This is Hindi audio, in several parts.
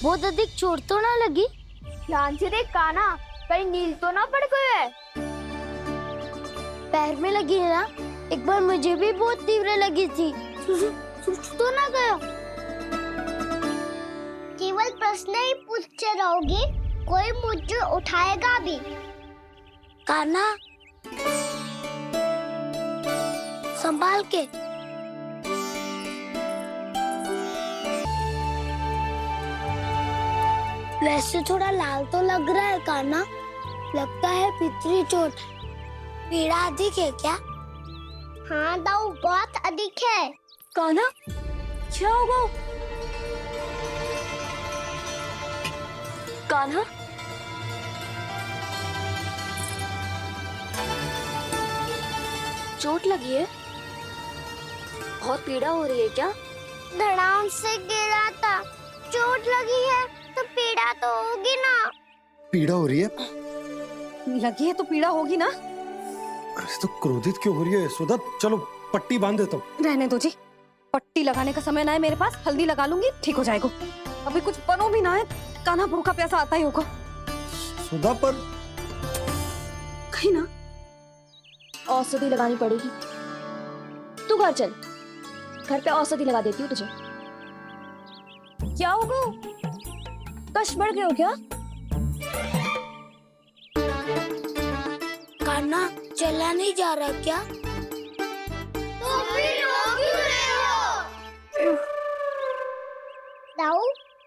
बहुत अधिक चोट तो ना लगी? ध्यान से देख कान्हा, कहीं नील तो ना पड़ गए है। पैर में लगी है ना? एक बार मुझे भी बहुत तीव्र लगी थी। सूझ तो ना गया? केवल प्रश्न ही पूछते रहोगे, कोई मुझे उठाएगा भी? कान्हा, संभाल के। वैसे थोड़ा लाल तो लग रहा है कान्हा, लगता है पितरी चोट। पीड़ा अधिक है क्या? हाँ दाऊ, बहुत अधिक है। कान्हा, क्या होगा? कान्हा, चोट लगी है? बहुत पीड़ा हो रही है क्या? धड़ाम से गिरा था, चोट लगी है तो पीड़ा तो होगी ना। पीड़ा हो रही है? लगी है तो पीड़ा होगी ना। अरे तो क्रोधित क्यों हो रही है यशोदा? चलो पट्टी बांध देता हूँ। रहने दो जी, पट्टी लगाने का समय ना है मेरे पास, हल्दी लगा लूंगी, ठीक हो जाएगा। अभी कुछ बनो भी ना है, कान्हा भूखा प्यासा आता ही होगा। सुधा पर कहीं ना औषधि लगानी पड़ेगी। तू घर चल, घर पे औषधि लगा देती हूँ तुझे। क्या होगा? कष्ट बढ़ गए हो क्या? कान्हा, चला नहीं जा रहा क्या? तो फिर रो क्यों रहे हो? दाऊ,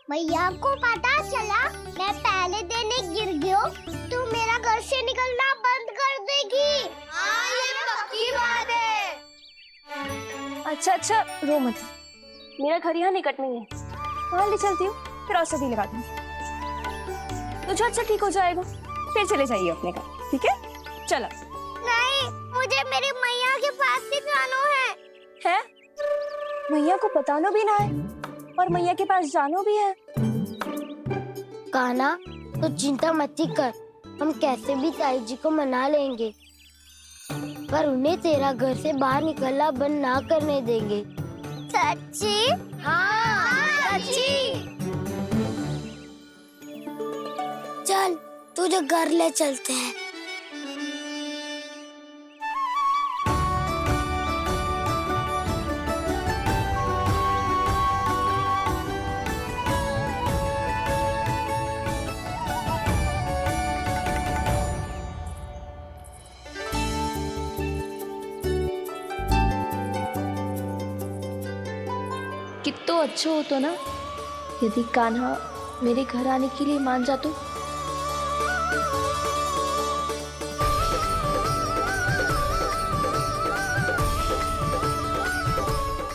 भैया को पता चला मैं पहले दिन ही गिर गया तो मेरा घर से निकलना बंद कर देगी। हाँ, ये पक्की बात है। अच्छा, रो मत। मेरा घर यहाँ निकट में है, वहाँ ले चलती हूँ, फिर औषधि लगा दूंगी। तो झट से ठीक हो जाएगा, फिर चले जाइए अपने घर, ठीक है? चलो। नहीं, मुझे मेरी मैया के पास ही जाना है। मैया को बताना भी ना है और मैया के पास जानो भी है। कान्हा, तो चिंता मत ही कर, हम कैसे भी ताई जी को मना लेंगे, पर उन्हें तेरा घर से बाहर निकलना बंद ना करने देंगे। सच्ची? हाँ, सच्ची। चल, तुझे घर ले चलते हैं। कितना अच्छा होता ना यदि कान्हा मेरे घर आने के लिए मान जातो।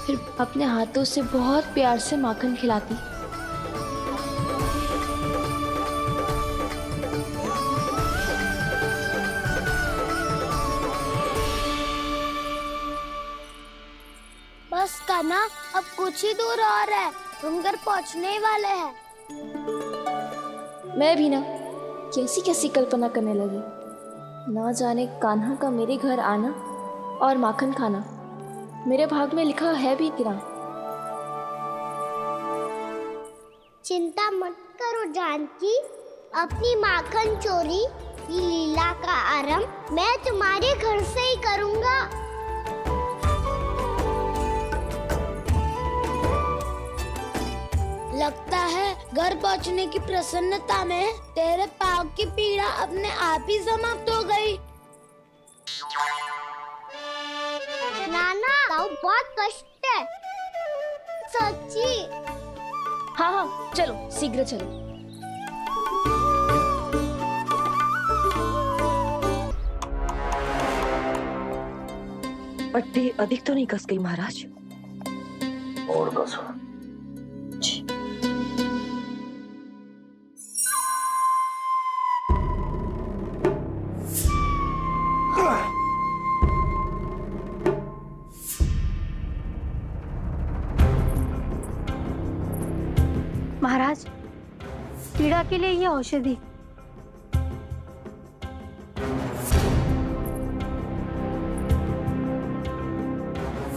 फिर अपने हाथों से बहुत प्यार से माखन खिलाती। बस कान्हा, अब कुछ ही दूर और है, तुम घर पहुंचने ही वाले हैं। मैं भी ना कैसी कैसी कल्पना करने लगी, ना जाने कान्हा का मेरे घर आना और माखन खाना मेरे भाग में लिखा है भी कि ना। चिंता मत करो जानकी, अपनी माखन चोरी की लीला का आरंभ मैं तुम्हारे घर से ही करूंगा। लगता है घर पहुंचने की प्रसन्नता में तेरे पाँव की पीड़ा अपने आप ही समाप्त हो गई। नाना, दाऊ बहुत कष्ट है। सच्ची? हाँ, चलो शीघ्र चलो। पट्टी अधिक तो नहीं कस गई महाराज? और कसो। महाराज, पीड़ा के लिए ये औषधि।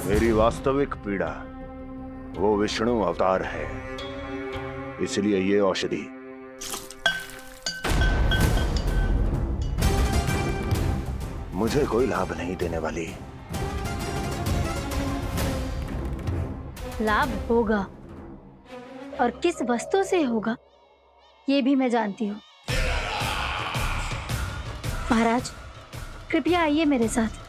मेरी वास्तविक पीड़ा वो विष्णु अवतार है इसलिए ये औषधि मुझे कोई लाभ नहीं देने वाली। लाभ होगा, और किस वस्तु से होगा ये भी मैं जानती हूँ। महाराज, कृपया आइए मेरे साथ।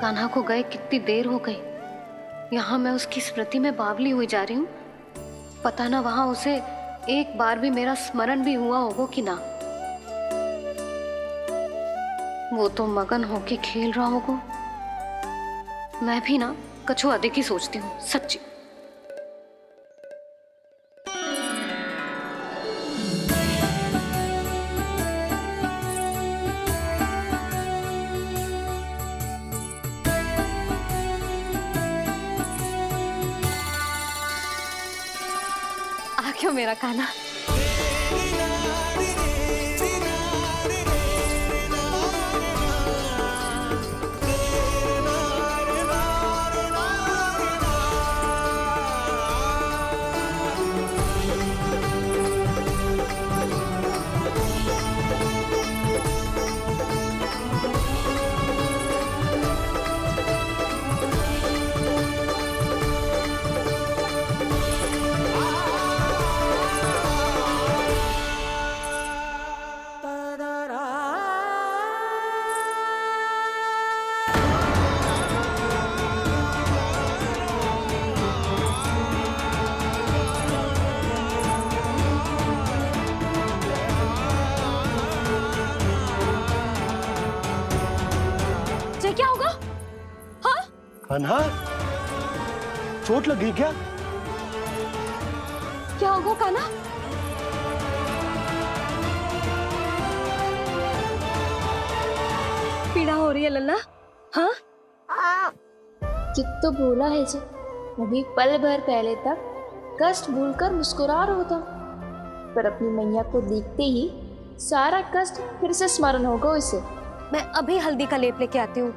कान्हा को गए कितनी देर हो गई। यहाँ मैं उसकी स्मृति में बावली हुई जा रही हूँ। पता ना वहां उसे एक बार भी मेरा स्मरण भी हुआ होगा कि ना। वो तो मगन होके खेल रहा होगा। मैं भी ना कछु अधिक ही सोचती हूँ, सच्ची। आ क्यों मेरा कान्हा। क्या होगा? हाँ? कान्हा, चोट लगी क्या? क्या होगा कान्हा? पीड़ा हो रही है लल्ला? हाँ? कित तो भूला है जी, अभी पल भर पहले तक कष्ट भूलकर मुस्कुरा रहा था, पर अपनी मैया को देखते ही सारा कष्ट फिर से स्मरण होगा उसे। मैं अभी हल्दी का लेप लेके आती हूँ।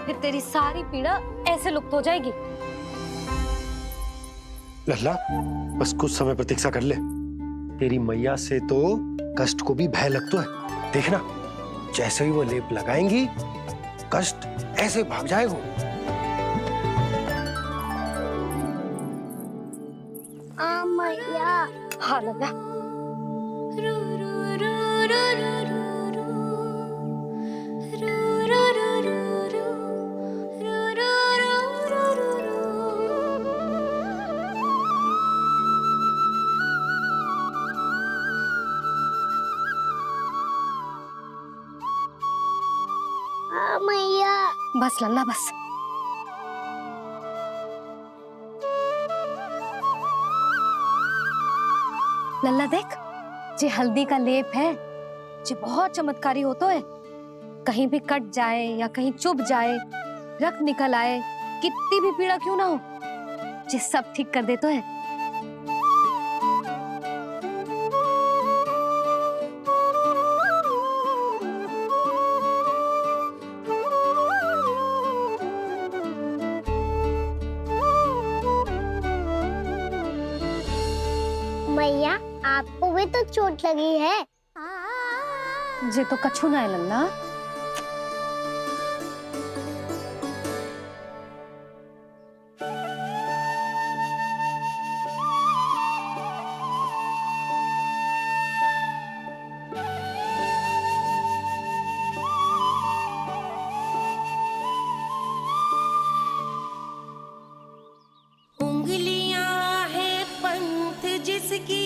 फिर तेरी सारी पीड़ा ऐसे लुप्त हो जाएगी। लल्ला, बस कुछ समय प्रतीक्षा कर ले। तेरी मैया से तो कष्ट को भी भय लगता है। देखना, जैसे ही वो लेप लगाएंगी, कष्ट ऐसे भाग जाएगा। मैया। हाँ लल्ला। मैया। बस लल्ला बस। लल्ला देख, जे हल्दी का लेप है, जे बहुत चमत्कारी होता है। कहीं भी कट जाए या कहीं चुभ जाए, रक्त निकल आए, कितनी भी पीड़ा क्यों ना हो, जे सब ठीक कर देता है। मैया, आपको भी तो चोट लगी है। जे तो कछु ना है लल्ला। उंगलियां है पंथ जिसकी,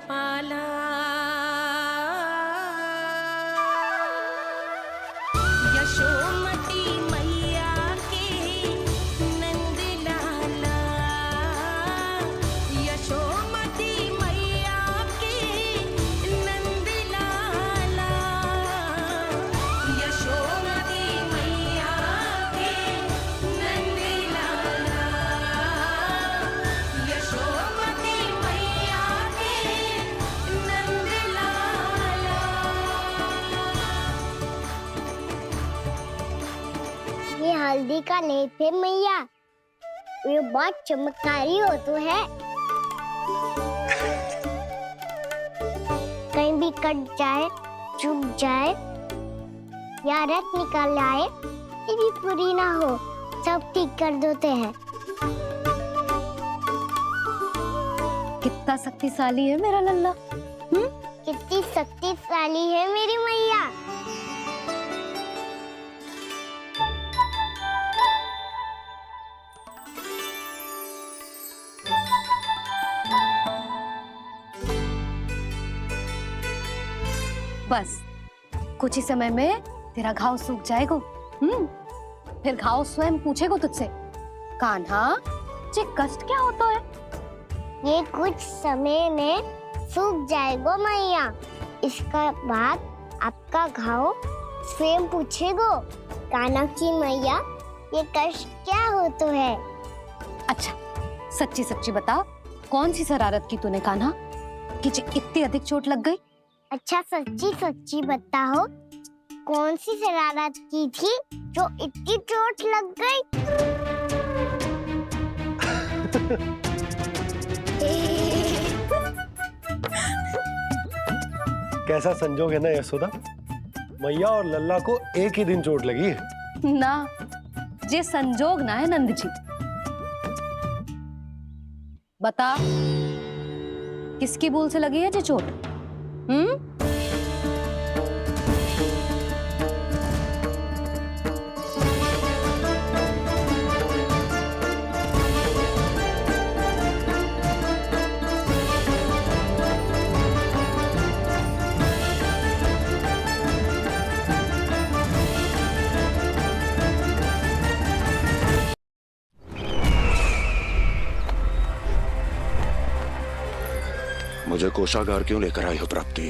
पाला। यशोमती मैया के नंद लाला, यशोमती मैया के नंद लाला, यशोमती मैया के नंद लाला, यशोमती मैया के नंद लाला। ये हल्दी का लेप है मैया, ये बहुत चमत्कारी हो तो है। कहीं भी कट जाए, चुभ जाए या रक्त निकल आए, ये भी पूरी ना हो, सब ठीक कर देते हैं। कितना शक्तिशाली है मेरा लल्ला। कितनी शक्तिशाली है मेरी मैया। बस कुछ ही समय में तेरा घाव सूख जाएगा। फिर घाव स्वयं पूछेगा तुझसे, कान्हा ये कष्ट क्या होता है? ये कुछ समय में सूख जाएगा मैया। इसका बाद आपका घाव स्वयं पूछेगो, कान्हा मैया ये कष्ट क्या हो तो है। अच्छा सच्ची सच्ची बता, कौन सी शरारत की तूने कान्हा कि इतनी अधिक चोट लग गई? अच्छा सच्ची सच्ची बताओ, कौन सी शरारत की थी जो इतनी चोट लग गई? कैसा संजोग है ना यशोदा, मैया और लल्ला को एक ही दिन चोट लगी है। ना ये संजोग ना है नंद जी। बता किसकी भूल से लगी है ये चोट? मुझे कोषागार क्यों लेकर आई हो प्राप्ति?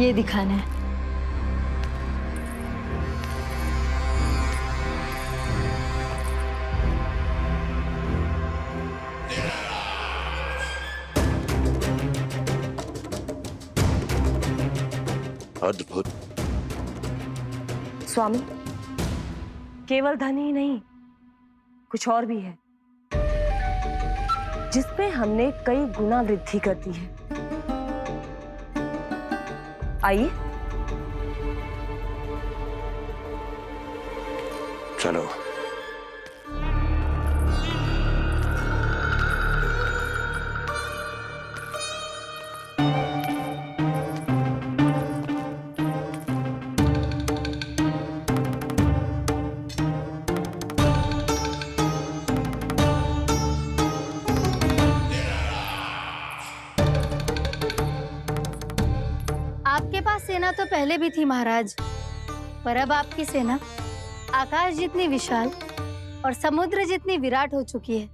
ये दिखाना है। अद्भुत। स्वामी, केवल धन ही नहीं, कुछ और भी है जिसमें हमने कई गुना वृद्धि कर दी है। आइए चलो। आपके पास सेना तो पहले भी थी महाराज, पर अब आपकी सेना आकाश जितनी विशाल और समुद्र जितनी विराट हो चुकी है।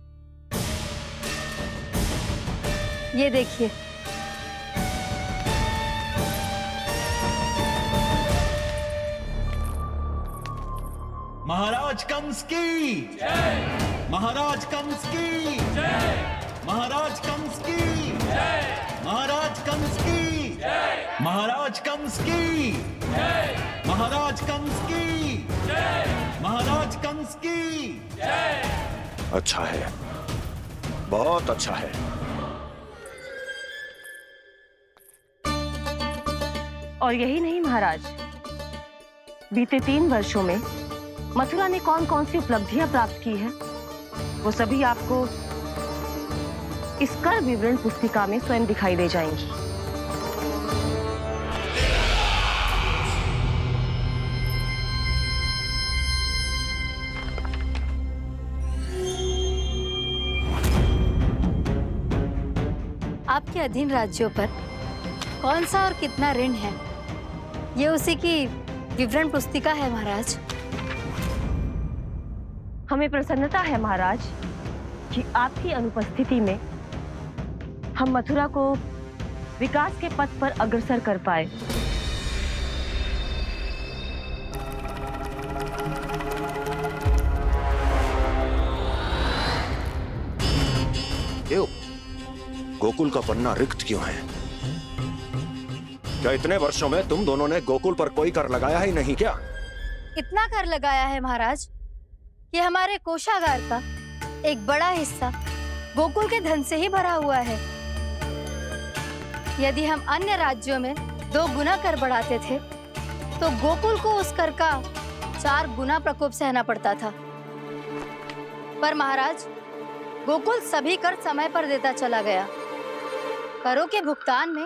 ये देखिए। महाराज कंस की जय, महाराज कंस की जय, महाराज कंस की जय, महाराज कंस की जय, महाराज कंस की जय, महाराज कंस की जय, महाराज कंस की जय। अच्छा है, बहुत अच्छा है। और यही नहीं महाराज, बीते 3 वर्षों में मथुरा ने कौन कौन सी उपलब्धियां प्राप्त की है, वो सभी आपको इस कर विवरण पुस्तिका में स्वयं दिखाई दे जाएंगी। के अधीन राज्यों पर कौन सा और कितना ऋण है, ये उसी की विवरण पुस्तिका है महाराज। हमें प्रसन्नता है महाराज कि आपकी अनुपस्थिति में हम मथुरा को विकास के पथ पर अग्रसर कर पाए। क्यों? गोकुल का पन्ना रिक्त क्यों है? क्या इतने वर्षों में तुम दोनों ने गोकुल पर कोई कर लगाया ही नहीं क्या? इतना कर लगाया है महाराज कि हमारे कोषागार का एक बड़ा हिस्सा गोकुल के धन से ही भरा हुआ है। यदि हम अन्य राज्यों में 2 गुना कर बढ़ाते थे तो गोकुल को उस कर का 4 गुना प्रकोप सहना पड़ता था। पर महाराज, गोकुल सभी कर समय पर देता चला गया। करों के भुगतान में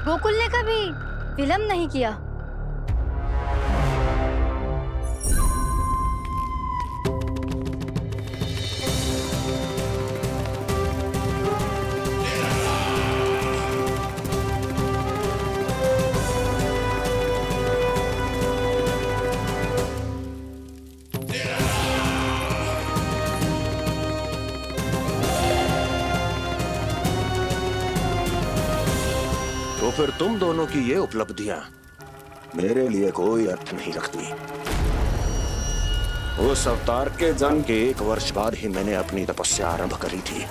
गोकुल ने कभी विलंब नहीं किया। तो फिर तुम दोनों की ये उपलब्धियां मेरे लिए कोई अर्थ नहीं रखती। उस अवतार के जन्म के 1 वर्ष बाद ही मैंने अपनी तपस्या आरंभ करी थी।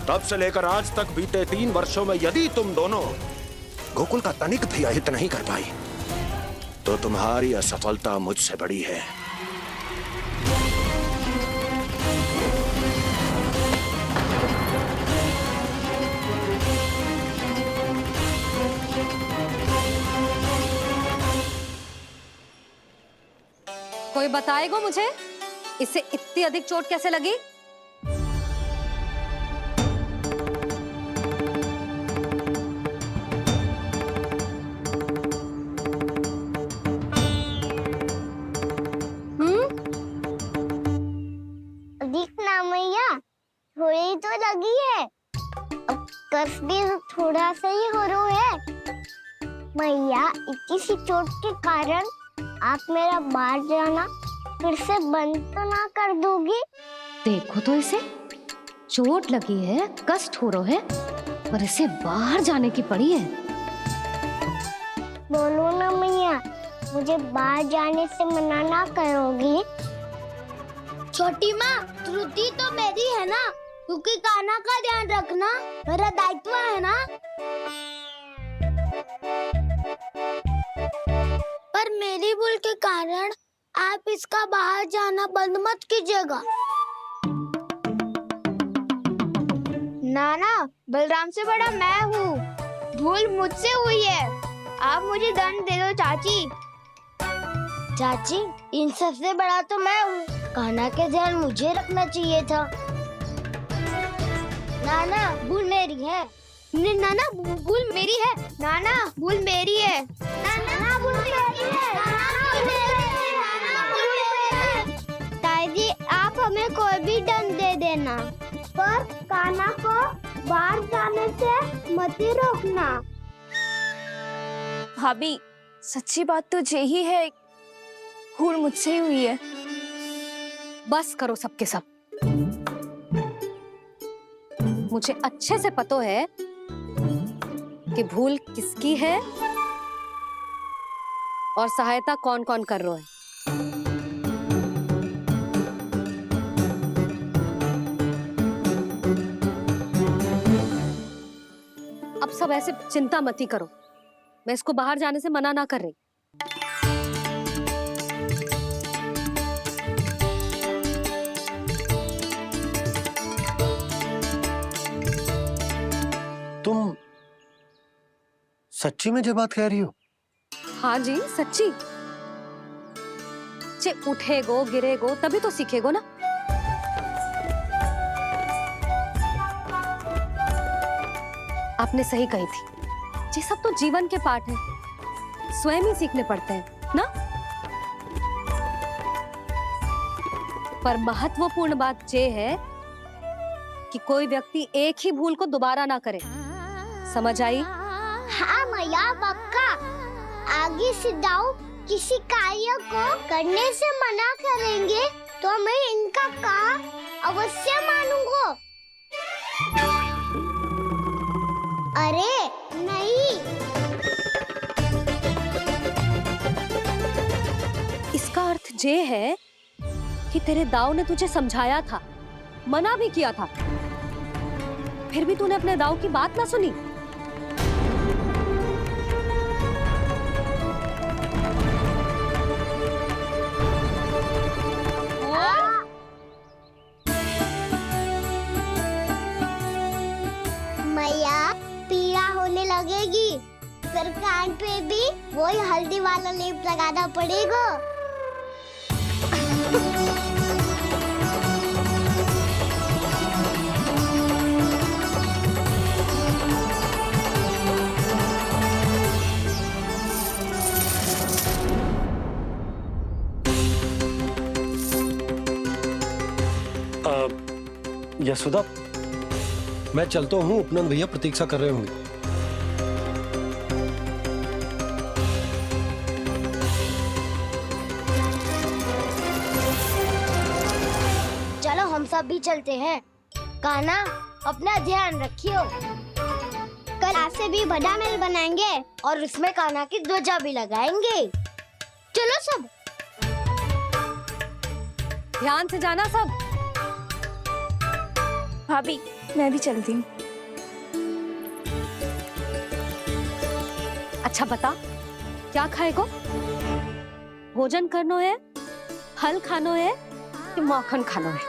तब से लेकर आज तक बीते 3 वर्षों में यदि तुम दोनों गोकुल का तनिक भी अहित नहीं कर पाई तो तुम्हारी असफलता मुझसे बड़ी है। कोई बताएगा मुझे इसे इतनी अधिक चोट कैसे लगी? अधिक ना मैया, थोड़ी तो लगी है। अब कष्ट भी थोड़ा सा ही हो रहा है। मैया, इतनी सी चोट के कारण आप मेरा बाहर जाना फिर से बंद तो ना कर दोगी? देखो तो इसे, चोट लगी है, कष्ट हो रहा है, पर इसे बाहर जाने की पड़ी है। बोलो ना मैया, मुझे बाहर जाने से मना ना करोगी? छोटी माँ, त्रुटि तो मेरी है ना, क्योंकि कान्हा का ध्यान रखना मेरा दायित्व है ना। पर मेरी भूल के कारण आप इसका बाहर जाना बंद मत कीजिएगा। नाना, बलराम से बड़ा मैं हूँ, भूल मुझसे हुई है, आप मुझे दंड दे दो चाची। चाची, इन सबसे बड़ा तो मैं हूँ, कान्हा के ध्यान मुझे रखना चाहिए था। नाना, भूल मेरी है। नाना, भूल मेरी है। नाना, भूल मेरी है। नाना, भूल मेरी है। ताई जी, आप हमें कोई भी दंड दे देना, पर कान्हा को बाहर जाने से मत ही रोकना। भाभी, सच्ची बात तो यही है, भूल मुझसे ही हुई है। बस करो सबके सब। मुझे अच्छे से पता है कि भूल किसकी है और सहायता कौन कौन कर रहा है। अब सब ऐसे चिंता मत ही करो, मैं इसको बाहर जाने से मना ना कर रही। तुम सच्ची में जो बात कह रही हो? हाँ जी, सच्ची। जे उठेगो गिरेगो तभी तो सीखेगो ना। आपने सही कही थी, ये सब तो जीवन के पाठ है, स्वयं ही सीखने पड़ते हैं ना। पर महत्वपूर्ण बात ये है कि कोई व्यक्ति एक ही भूल को दोबारा ना करे। समझ आई? हाँ मैया पक्का। आगे से दाऊ किसी कार्य को करने से मना करेंगे तो मैं इनका कहा अवश्य मानूंगा। अरे नहीं। इसका अर्थ ये है कि तेरे दाऊ ने तुझे समझाया था, मना भी किया था, फिर भी तूने अपने दाऊ की बात ना सुनी। मैया पीड़ा होने लगेगी, फिर कान पे भी वही हल्दी वाला लेप लगाना पड़ेगा। यशोदा, मैं चलता हूँ, उपनंद भैया प्रतीक्षा कर रहे होंगे। चलो हम सब भी चलते हैं। कान्हा अपना ध्यान रखियो। कल ऐसे भी बड़ा महल बनाएंगे और उसमें कान्हा की ध्वजा भी लगाएंगे। चलो सब। ध्यान से जाना सब। भाभी मैं भी चलती हूँ। अच्छा बता, क्या खाएगो? भोजन करनो है, फल खानो है कि माखन खानो है?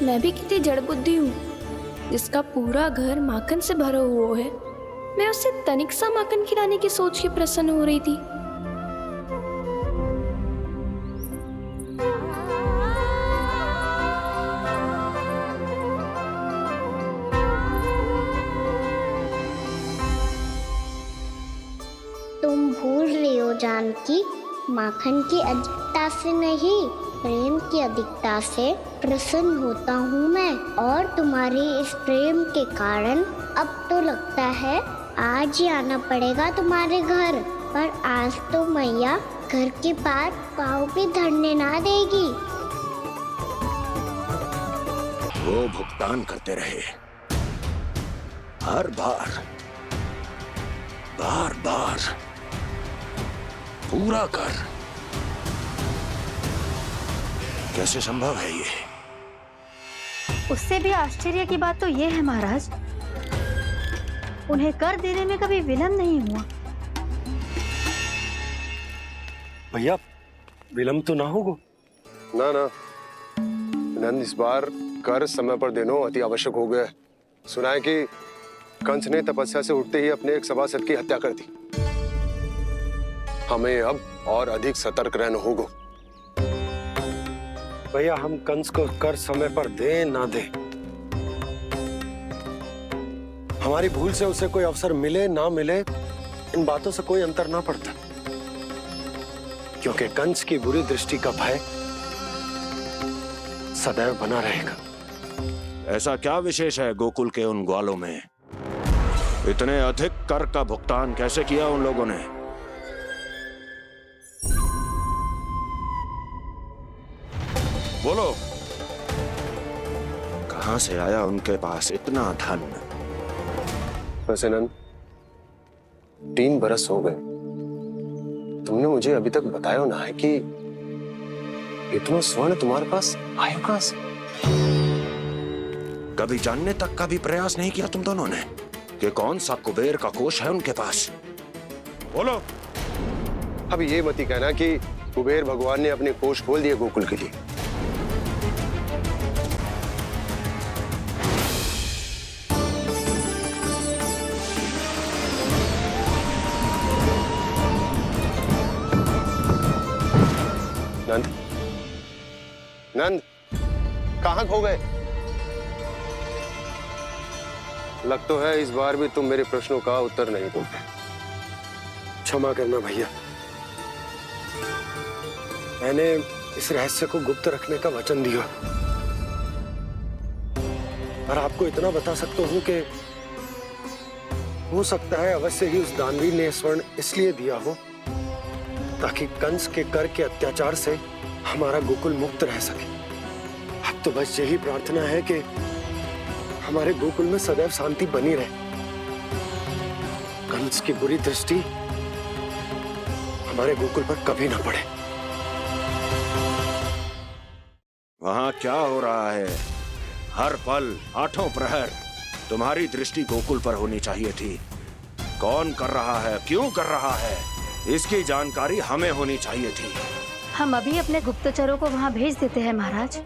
मैं भी कितनी जड़ बुद्धि हूँ, जिसका पूरा घर माखन से भरा हुआ है। मैं उससे तनिक सा माखन खिलाने की सोच के प्रसन्न हो रही थी। तुम भूल रही हो जानकी, माखन की अधिकता से नहीं, प्रेम की अधिकता से प्रसन्न होता हूँ मैं। और तुम्हारी इस प्रेम के कारण अब तो लगता है आज ही आना पड़ेगा तुम्हारे घर। पर आज तो मैया घर के पास पाँव भी धरने ना देगी। वो भुगतान करते रहे, हर बार बार बार पूरा कर। कैसे संभव है ये? उससे भी आश्चर्य की बात तो ये है महाराज, उन्हें कर देने में कभी विलंब नहीं हुआ। भैया विलंब तो ना होगा? ना ना नंद, इस बार कर समय पर देना अति आवश्यक हो गया है। सुना है कि कंस ने तपस्या से उठते ही अपने एक सभासद की हत्या कर दी। हमें अब और अधिक सतर्क रहना होगा। भैया हम कंस को कर समय पर दे ना दे, हमारी भूल से उसे कोई अवसर मिले ना मिले, इन बातों से कोई अंतर ना पड़ता, क्योंकि कंस की बुरी दृष्टि का भय सदैव बना रहेगा। ऐसा क्या विशेष है गोकुल के उन ग्वालों में? इतने अधिक कर का भुगतान कैसे किया उन लोगों ने? बोलो, कहां से आया उनके पास इतना धन? वैसे नंद, 3 बरस हो गए, तुमने मुझे अभी तक बताया ना है कि इतना स्वर्ण तुम्हारे पास आया कहां से? कभी जानने तक का भी प्रयास नहीं किया तुम दोनों ने कि कौन सा कुबेर का कोष है उनके पास? बोलो। अब ये मत ही कहना कि कुबेर भगवान ने अपने कोष खोल दिए गोकुल के लिए। नंद, नंद, कहां खो गए? लग तो है इस बार भी तुम मेरे प्रश्नों का उत्तर नहीं दोगे। क्षमा करना भैया, मैंने इस रहस्य को गुप्त रखने का वचन दिया। और आपको इतना बता सकता हूं कि हो सकता है अवश्य ही उस दानवीर ने स्वर्ण इसलिए दिया हो ताकि कंस के कर के अत्याचार से हमारा गोकुल मुक्त रह सके। अब तो बस यही प्रार्थना है कि हमारे गोकुल में सदैव शांति बनी रहे, कंस की बुरी दृष्टि हमारे गोकुल पर कभी ना पड़े। वहां क्या हो रहा है? हर पल आठों प्रहर तुम्हारी दृष्टि गोकुल पर होनी चाहिए थी। कौन कर रहा है, क्यों कर रहा है, इसकी जानकारी हमें होनी चाहिए थी। हम अभी अपने गुप्तचरों को वहां भेज देते हैं महाराज।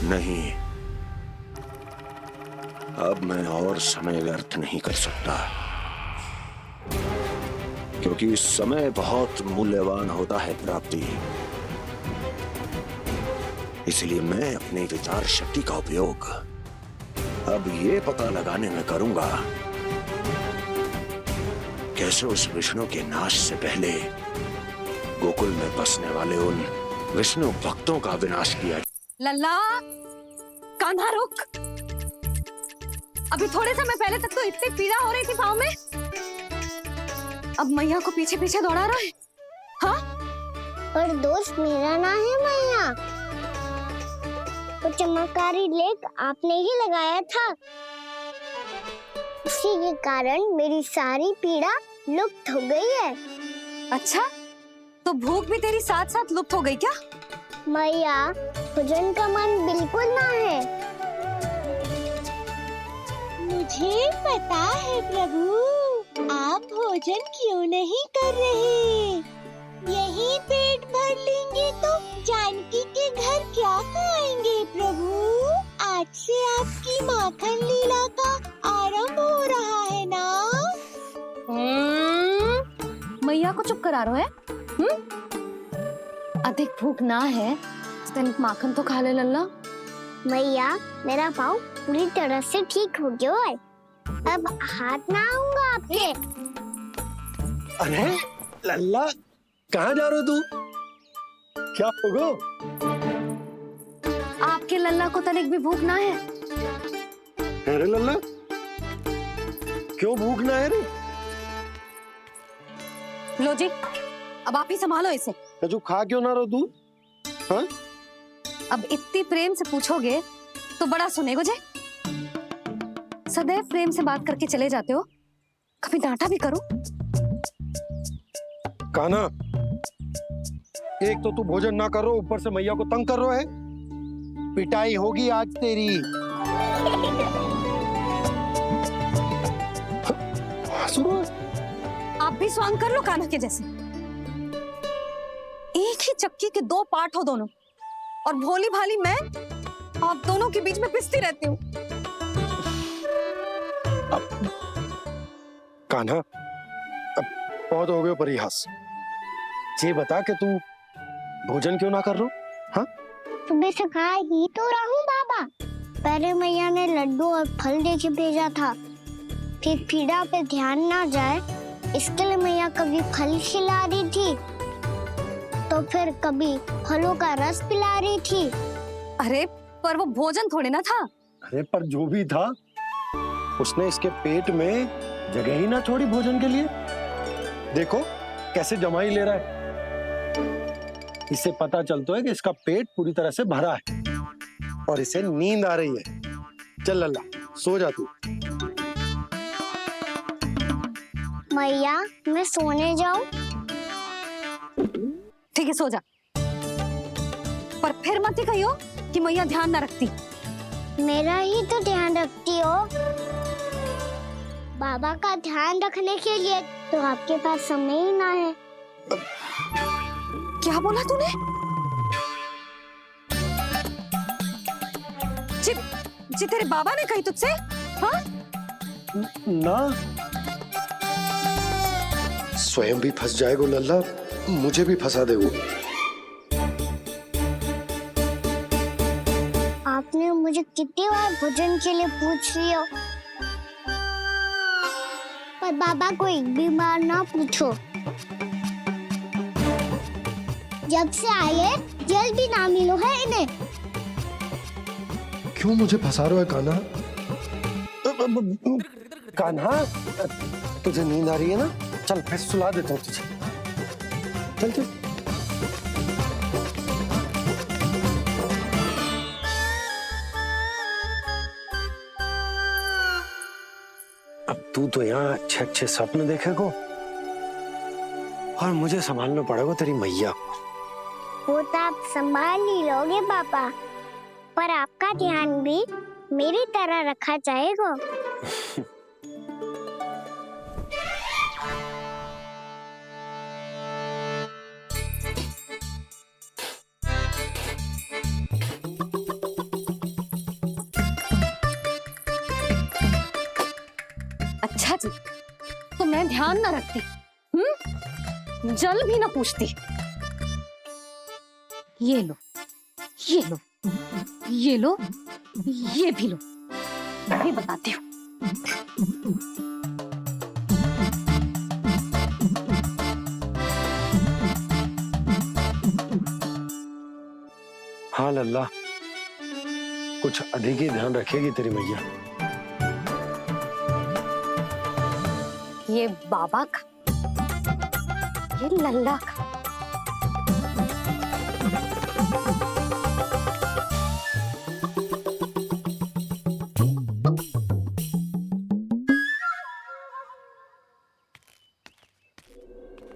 नहीं, अब मैं और समय व्यर्थ नहीं कर सकता, क्योंकि समय बहुत मूल्यवान होता है प्राप्ति। इसलिए मैं अपनी विचार शक्ति का उपयोग अब ये पता लगाने में करूंगा कैसे उस विष्णु के नाश से पहले गोकुल में बसने वाले उन विष्णु भक्तों का विनाश किया। लल्ला, कान्हा रुक। अभी थोड़े समय पहले तक तो इतनी पीड़ा हो रही थी पाँव में, अब मैया को पीछे पीछे दौड़ा रहा है। हाँ? पर दोस्त मेरा ना है मैया, तो चमत्कारी लेख आपने ही लगाया था, उसी के कारण मेरी सारी पीड़ा लुप्त हो गई है। अच्छा, तो भूख भी तेरी साथ साथ लुप्त हो गई क्या? मैया, भोजन का मन बिल्कुल ना है। मुझे पता है प्रभु, आप भोजन क्यों नहीं कर रहे। यही पेट भर लेंगे तो जानकी के घर क्या खाएंगे प्रभु। आज से आपकी माखन लीला का आरंभ हो रहा है ना। मैया को चुप करा रहे है? अधिक भूख ना है तो तनिक माखन तो खा ले लल्ला। मैया, मेरा पाँव पूरी तरह से ठीक हो गया है, अब हाथ ना आऊंगा आपके। अरे लल्ला, कहाँ जा रहे हो तू? क्या होगा? आपके लल्ला को तनिक भी भूख ना है? अरे लल्ला, क्यों भूख ना है रे? लो जी, अब आप ही संभालो इसे। तू खा क्यों ना रहो तू? हाँ? अब इतनी प्रेम से पूछोगे तो बड़ा सुनेगो जे। सदैव प्रेम से बात करके चले जाते हो, कभी डांटा भी करो। कान्हा, एक तो तू भोजन ना कर रहा, ऊपर से मैया को तंग कर रहा है। पिटाई होगी आज तेरी। आप भी स्वांग कर लो कान्हा के जैसे। एक ही चक्की के दो पार्ट हो दोनों, और भोली भाली मैं आप दोनों के बीच में पिसती रहती हूँ। कान्हा, अब बहुत हो गए परिहास। ये बता कि तू भोजन क्यों ना कर रहा? हाँ? सुबह से खा ही तो रहा हूँ बाबा। पहले मैया ने लड्डू और फल दे के भेजा था, फिर पीड़ा पे ध्यान ना जाए इसके लिए मैया कभी फल खिला रही थी, तो फिर कभी फलों का रस पिला रही थी। अरे पर वो भोजन थोड़े ना था। अरे पर जो भी था, उसने इसके पेट में जगह ही ना छोड़ी भोजन के लिए। देखो कैसे जमाई ले रहा है। इससे पता चलता है कि इसका पेट पूरी तरह से भरा है और इसे नींद आ रही है। चल लल्ला, सो जा तू। मैया, मैं सोने जाऊं? ठीक है, सो जा, पर फिर मत ही कहियो कि मैया ध्यान ना रखती। मेरा ही तो ध्यान रखती हो। बाबा का ध्यान रखने के लिए तो आपके पास समय ही ना है। क्या बोला तूने? जी तेरे बाबा ने कही तुझसे? हाँ? ना, स्वयं भी फंस जाएगा लल्ला, मुझे भी फंसा दे वो। आपने मुझे कितनी बार भोजन के लिए पूछ लिया, पर बाबा को एक भी बार ना पूछो। जब से आए जल भी ना मिलो है इन्हें। क्यों मुझे फंसा रहा है कान्हा? कान्हा, तुझे नींद आ रही है ना? चल मैं सुला देता हूँ तुझे। चल चल। अब तू तो यहाँ अच्छे अच्छे सपने देखेगा और मुझे संभालना पड़ेगा तेरी मैया को। वो तो आप संभाल ही लोगे पापा, पर आपका ध्यान भी मेरी तरह रखा जाएगा। अच्छा जी, तो मैं ध्यान ना रखती, जल भी ना पूछती। ये लो, ये लो, ये लो, ये भी लो, मैं भी बताती हूँ। हाँ लल्ला, कुछ अधिक ही ध्यान रखेगी तेरी मैया। ये बाबा का, ये लल्ला का।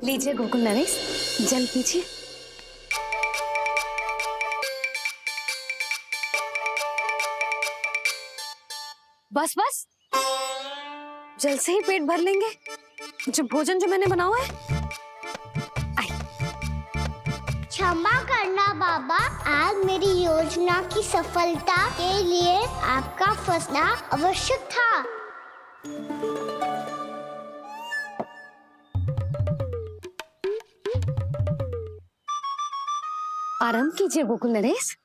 लीजिए गोकुल नरेश, जल पीजिए। बस बस, जल से ही पेट भर लेंगे। जो भोजन जो मैंने बनाया है। क्षमा करना बाबा, आज मेरी योजना की सफलता के लिए आपका फंसना आवश्यक था। आराम कीजिए गोकुल नरेश।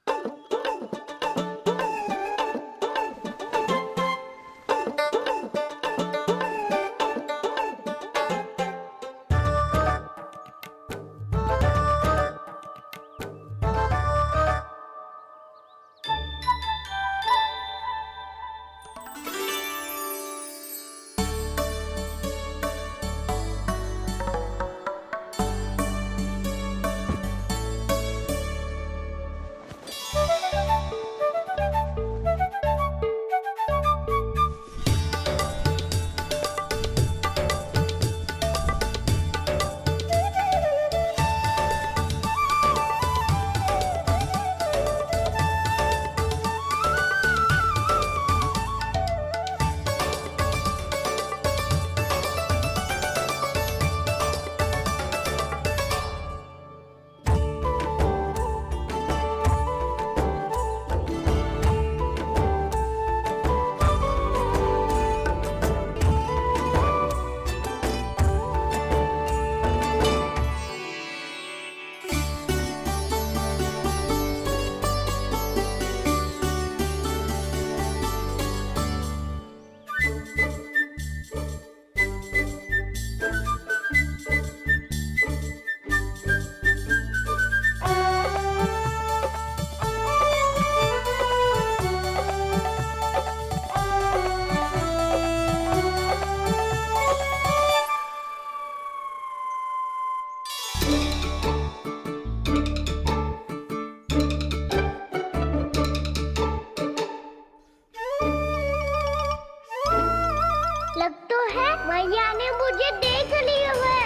लग तो है मैया ने मुझे देख लिया है।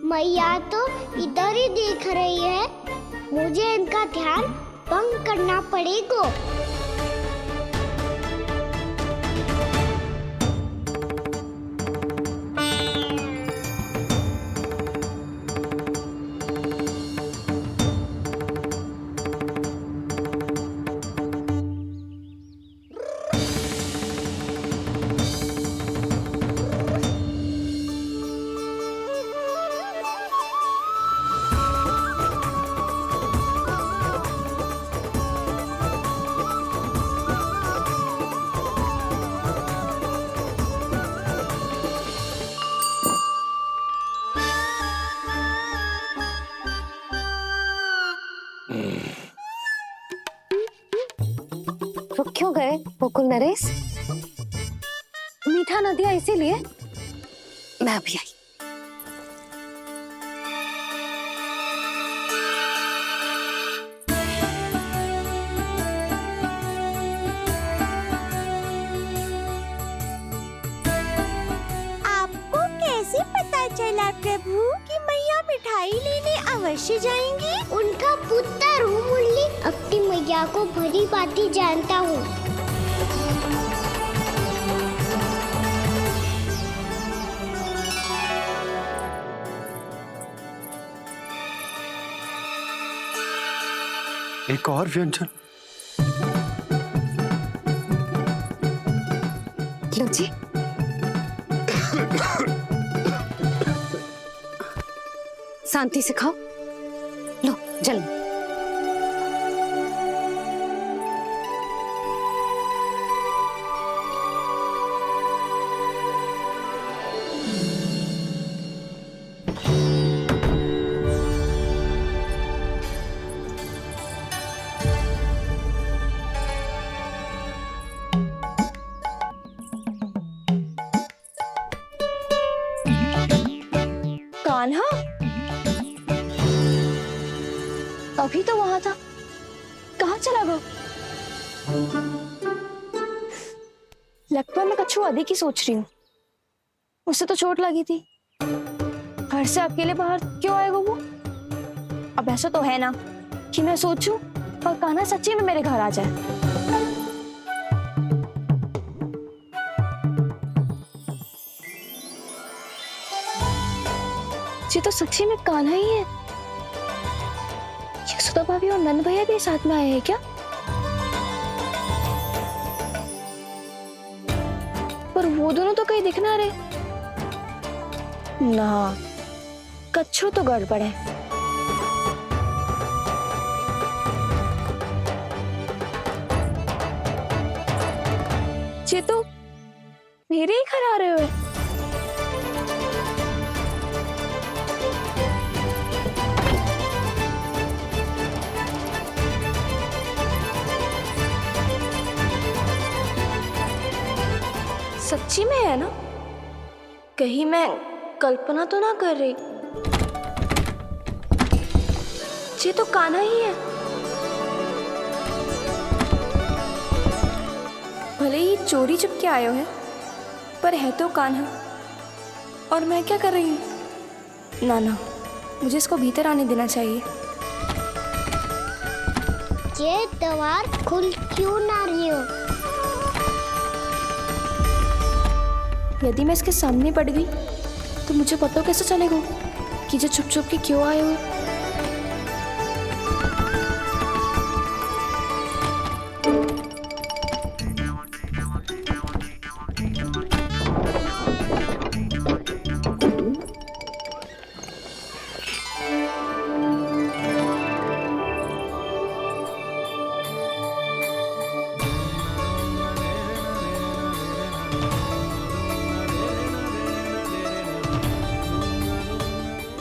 मैया तो इधर ही देख रही है, मुझे इनका ध्यान भंग करना पड़ेगा। क्यों गए गोकुल नरेश? मीठा न दिया इसीलिए? मैं अभी आई। आपको कैसे पता चला प्रभु कि मैया मिठाई लेने अवश्य जाएंगी? उनका पुत्र हूँ मुरली, अपनी मैया को भली भांति जानता हूँ। एक और व्यंजन। लो जी। शांति से खाओ। लो जल्दी। कान्हा अभी तो वहां था, कहाँ चला गया? लगता मैं कच्छू आदि की सोच रही हूँ। उसे तो चोट लगी थी, घर से अकेले बाहर क्यों आएगा वो? अब ऐसा तो है ना कि मैं सोचूं और कान्हा सच्ची में मेरे घर आ जाए। ये तो सच्ची में कान्हा ही है। यशोदा भाभी और नंद भैया भी साथ में आए हैं क्या? पर वो दोनों तो कहीं दिख ना रहे। ना, कच्छू तो गड़बड़ है। ये तो मेरे ही घर आ रहे हुए। सच्ची में है ना? कहीं मैं कल्पना तो ना कर रही? ये तो कान्हा ही है। भले ही चोरी चुपके आयो है, पर है तो कान्हा। और मैं क्या कर रही हूँ? ना ना, मुझे इसको भीतर आने देना चाहिए। ये द्वार खुल क्यों ना रही हो? यदि मैं इसके सामने पड़ गई तो मुझे पता कैसे चलेगा कि जो छुप छुप के क्यों आए हुए?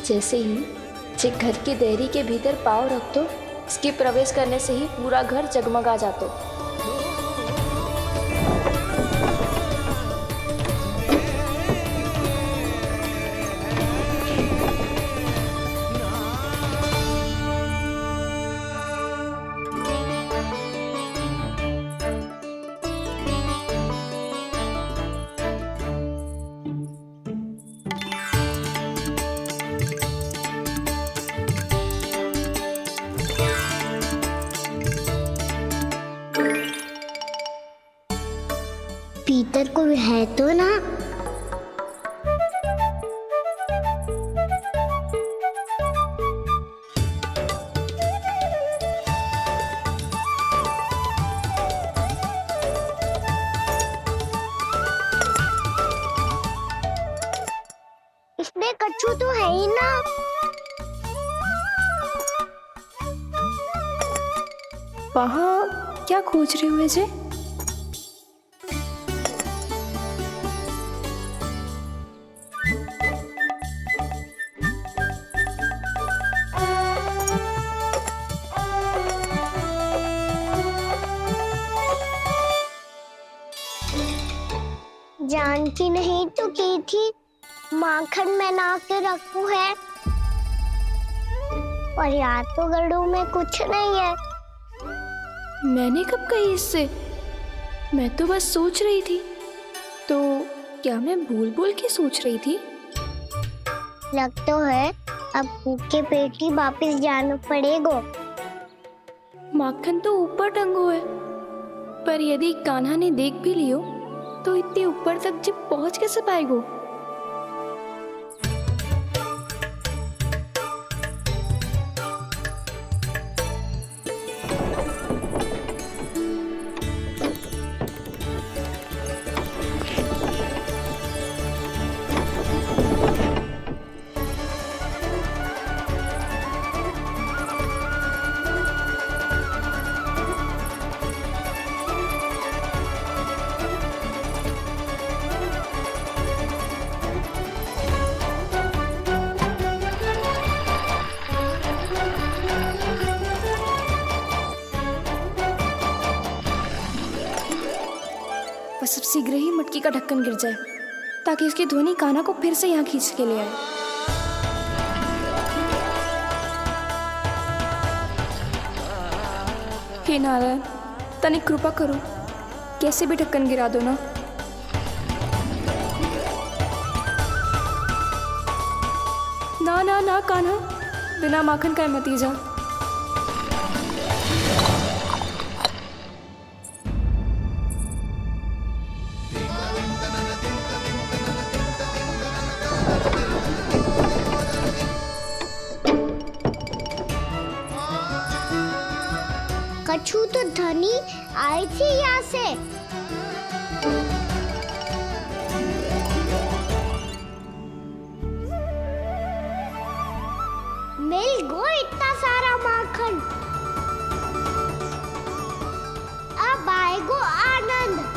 जैसे ही जे घर की देहरी के भीतर पाँव रख दो, इसके प्रवेश करने से ही पूरा घर जगमगा जातो। भीतर कोई है तो ना? इसमें कच्छू तो है ही ना। वहाँ क्या खोज रहे हुए जे? ज्ञान की नहीं तो की थी माखन में ना के रखू है, और याद तो गड़ू में कुछ नहीं है। मैंने कब कही इससे? मैं तो बस सोच रही थी। तो क्या मैं भूल भूल के सोच रही थी? लग तो है अब भूखे पेट ही वापिस जाना पड़ेगा। माखन तो ऊपर टंगो है, पर यदि कान्हा ने देख भी लियो तो इतने ऊपर तक जब पहुंच कैसे पाएगो? बस अब शीघ्र ही मटकी का ढक्कन गिर जाए ताकि इसकी ध्वनि कान्हा को फिर से यहाँ खींच के ले आए। हे नारायण, तनिक कृपा करो, कैसे भी ढक्कन गिरा दो ना। ना ना ना कान्हा, बिना माखन का मत ही जा। कछु तो धनी आई थी यहाँ से। मिल गो इतना सारा माखन, अब आएगो आनंद।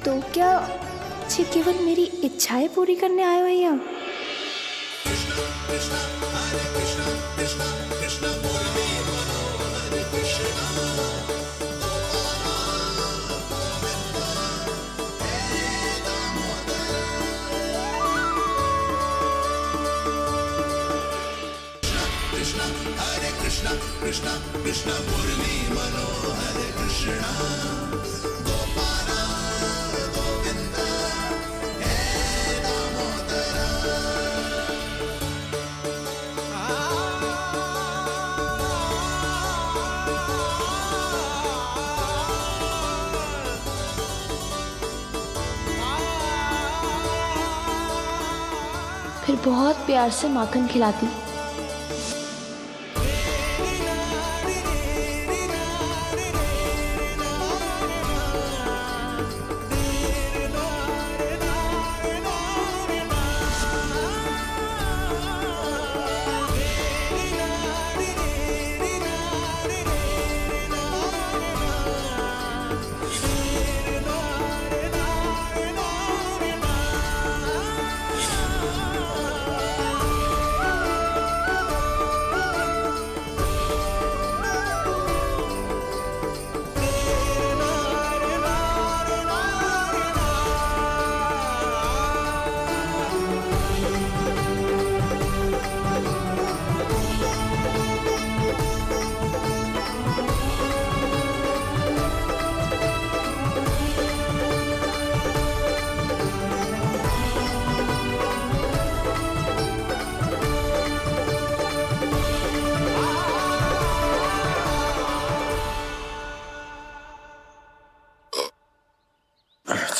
तो क्या ये केवल मेरी इच्छाएं पूरी करने आए हो यहाँ? फिर बहुत प्यार से माखन खिलाती।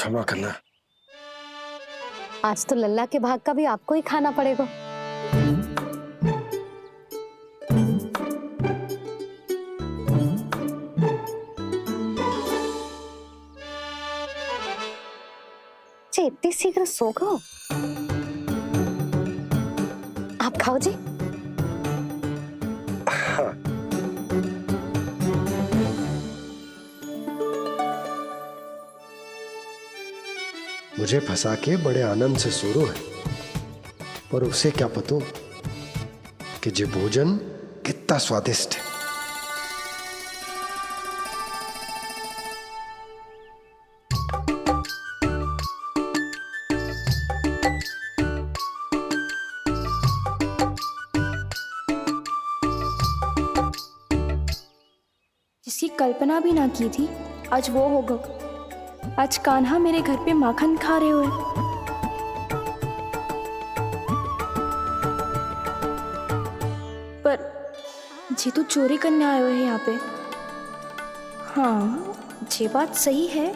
क्षमा करना। आज तो लल्ला के भाग का भी आपको ही खाना पड़ेगा। जी इतनी शीघ्र सो गो? आप खाओ जी। हाँ। मुझे फंसा के बड़े आनंद से सो रो है, पर उसे क्या पता कि ये भोजन कितना स्वादिष्ट है। जिसकी कल्पना भी ना की थी आज वो होगा। आज कान्हा मेरे घर पे माखन खा रहे हुए। पर जी तो चोरी करने आए हुए हैं यहाँ पे। हाँ ये बात सही है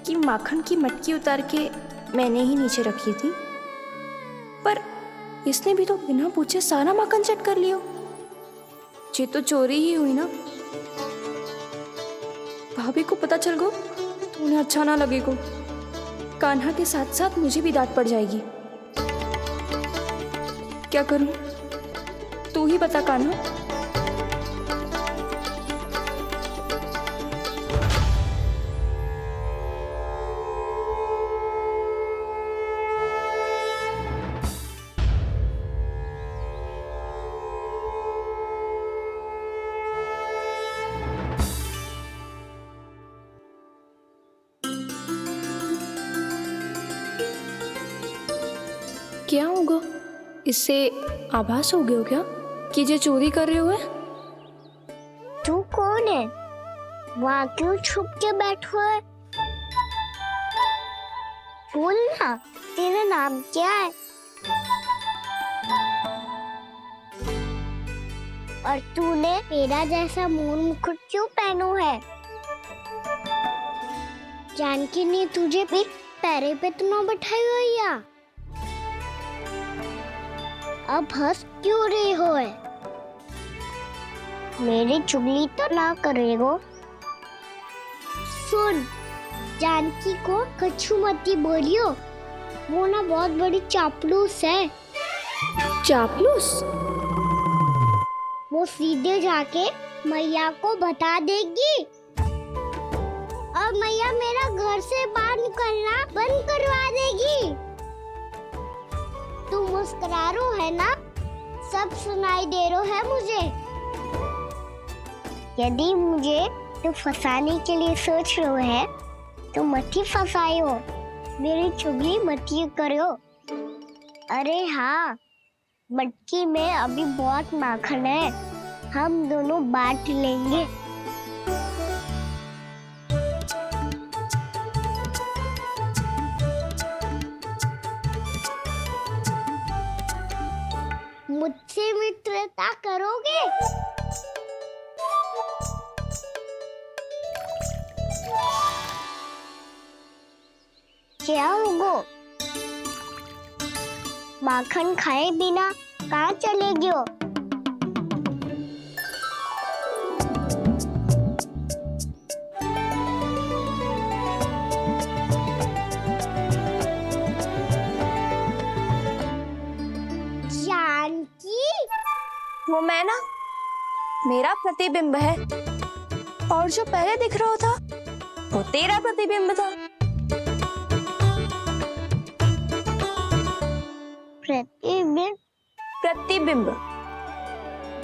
कि माखन की मटकी उतार के मैंने ही नीचे रखी थी, पर इसने भी तो बिना पूछे सारा माखन चट कर लिया। ये तो चोरी ही हुई ना। भाभी को पता चल गो तो उन्हें अच्छा ना लगेगा। कान्हा के साथ साथ मुझे भी डांट पड़ जाएगी। क्या करूं? तू ही बता कान्हा। क्या होगा? इससे आभास हो गया क्या कि ये चोरी कर रहे हुए? तू कौन है? वहाँ क्यों छुप के बैठो है? बोल ना, तेरा नाम क्या है? और तूने मेरा जैसा मोर मुकुट क्यों पहनो है? जानकी ने तुझे भी पैरे पे तो ना बैठाई हुई या? अब हंस क्यों रही हो है? मेरी चुगली तो ना करेगो। सुन, जानकी को कछु मती बोलियो, वो ना बहुत बड़ी चापलूस है। चापलूस? वो सीधे जाके मैया को बता देगी और मैया मेरा घर से बाहर निकलना बंद करवा देगी। तू मुस्कुरा रो है ना? सब सुनाई दे रो है मुझे। यदि मुझे तू फंसाने के लिए सोच रो है तो मत ही फंसायो, मेरी चुगली मत ही करो। अरे हाँ, मटकी में अभी बहुत माखन है, हम दोनों बांट लेंगे। मुझसे मित्रता करोगे? क्या होगो? माखन खाए बिना कहाँ चलेगी हो? जानकी? वो मैं ना, मेरा प्रतिबिंब है, और जो पहले दिख रहा था वो तेरा प्रतिबिंब था। प्रतिबिंब? प्रतिबिंब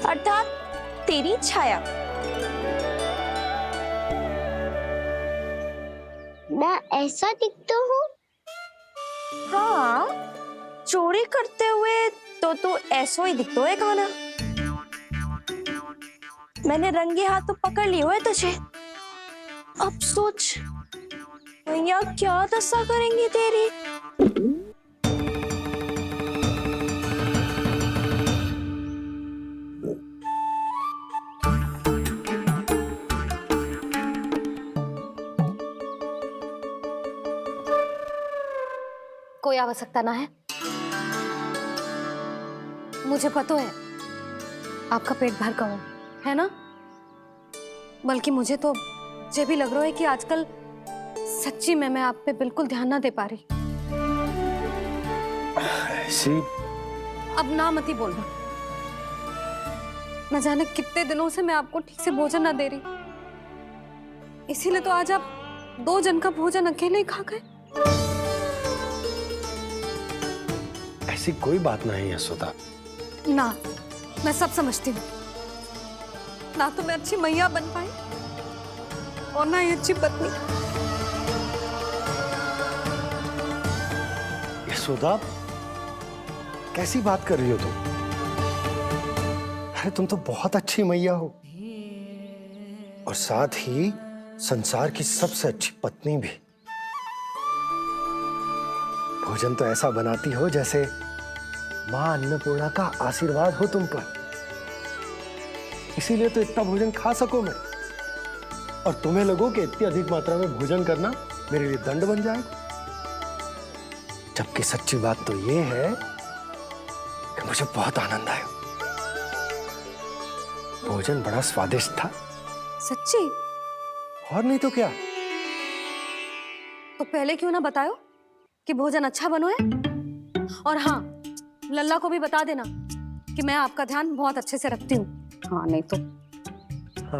अर्थात तेरी छाया। मैं ऐसा दिखता हूँ? हाँ, चोरी करते हुए तो तू ऐसा ही दिखता है कान्हा। मैंने रंगे हाथ तो पकड़ लिए हुए तुझे। अब सोच भैया क्या दशा करेंगी तेरी। कोई आवश्यकता ना है। मुझे पता है आपका पेट भर का है ना, बल्कि मुझे तो ये भी लग रहा है कि आजकल सच्ची में मैं आप पे बिल्कुल ध्यान ना दे पा रही। ऐसी अब ना मत ही बोलना। न जाने कितने दिनों से मैं आपको ठीक से भोजन ना दे रही, इसीलिए तो आज आप 2 जन का भोजन अकेले ही खा गए। ऐसी कोई बात नहीं है यशोदा। ना, मैं सब समझती हूँ। ना तो मैं अच्छी मैया बन पाई और ना ही अच्छी पत्नी। यशोदा, कैसी बात कर रही हो तुम? अरे तुम तो बहुत अच्छी मैया हो और साथ ही संसार की सबसे अच्छी पत्नी भी। भोजन तो ऐसा बनाती हो जैसे मां अन्नपूर्णा का आशीर्वाद हो तुम पर। इसीलिए तो इतना भोजन खा सको मैं, और तुम्हें लगो कि इतनी अधिक मात्रा में भोजन करना मेरे लिए दंड बन जाएगा। जबकि सच्ची बात तो ये है कि मुझे बहुत आनंद आया। भोजन बड़ा स्वादिष्ट था। सच्ची? और नहीं तो क्या। तो पहले क्यों ना बताओ कि भोजन अच्छा बनो है। और हाँ, लल्ला को भी बता देना कि मैं आपका ध्यान बहुत अच्छे से रखती हूँ। हाँ नहीं तो।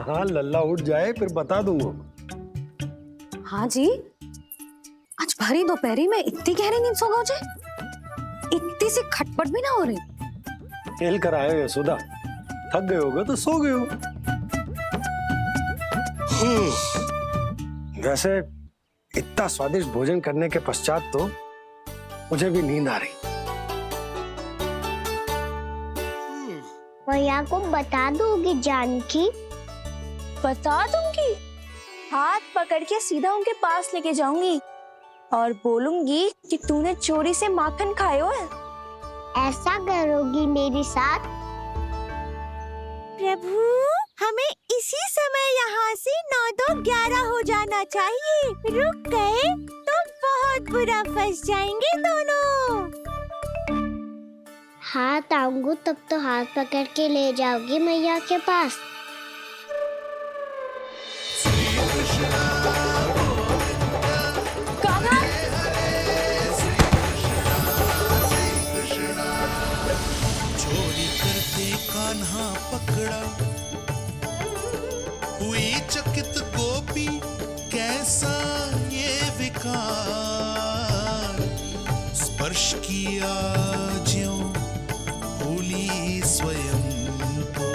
हाँ, लल्ला उठ जाए फिर बता दूंगा। हाँ जी, आज भरी दोपहरी में इतनी गहरी नींद सो गए, इतनी सी खटपट भी ना हो रही। खेल कर आए हो यशोदा, थक गए होगे तो सो गए हो। वैसे इतना स्वादिष्ट भोजन करने के पश्चात तो मुझे भी नींद आ रही। भैया को बता दोगी जानकी? बता दूंगी। हाथ पकड़ के सीधा उनके पास लेके जाऊंगी और बोलूंगी कि तूने चोरी से माखन खायो है। ऐसा करोगी मेरे साथ? प्रभु, हमें इसी समय यहाँ से 9-11 हो जाना चाहिए। रुक गए तो बहुत बुरा फंस जाएंगे दोनों। हाथ आऊंगी तब तो हाथ पकड़ के ले जाओगी मैया के पास। चोरी करते कान्हा पकड़ा, हुई चकित गोपी कैसा ये विकार। स्पर्श किया ज्यों भूली स्वयं को,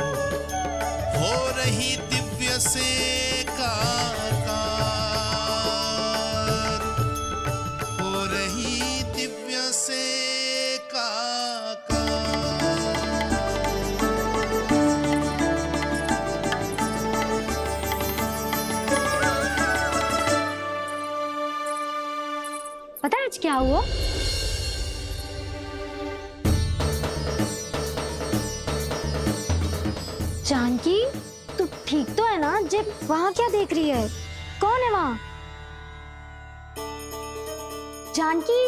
हो रही दिव्य से काकार, हो रही दिव्य से काकार। पता है आज क्या हुआ? जानकी, तू ठीक तो है ना? जे वहां क्या देख रही है? कौन है वहां? जानकी,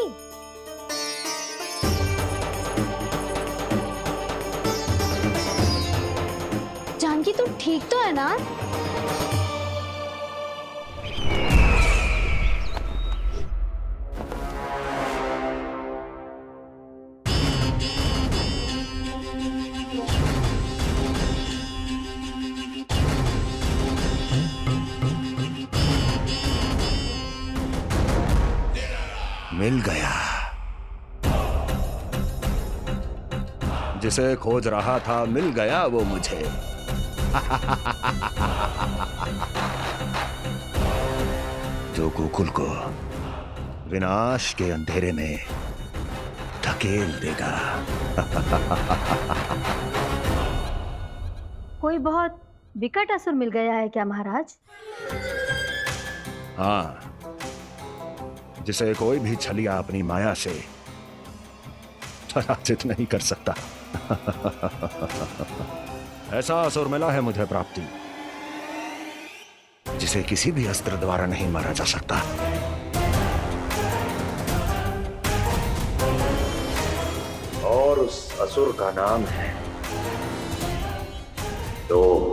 जानकी तू ठीक तो है ना? मिल गया। जिसे खोज रहा था मिल गया वो मुझे। जो गोकुल को विनाश के अंधेरे में धकेल देगा। कोई बहुत विकट असुर मिल गया है क्या महाराज? हाँ, जिसे कोई भी छलिया अपनी माया से पराजित नहीं कर सकता। ऐसा असुर मिला है मुझे प्राप्ति, जिसे किसी भी अस्त्र द्वारा नहीं मारा जा सकता। असुर का नाम है लोभ।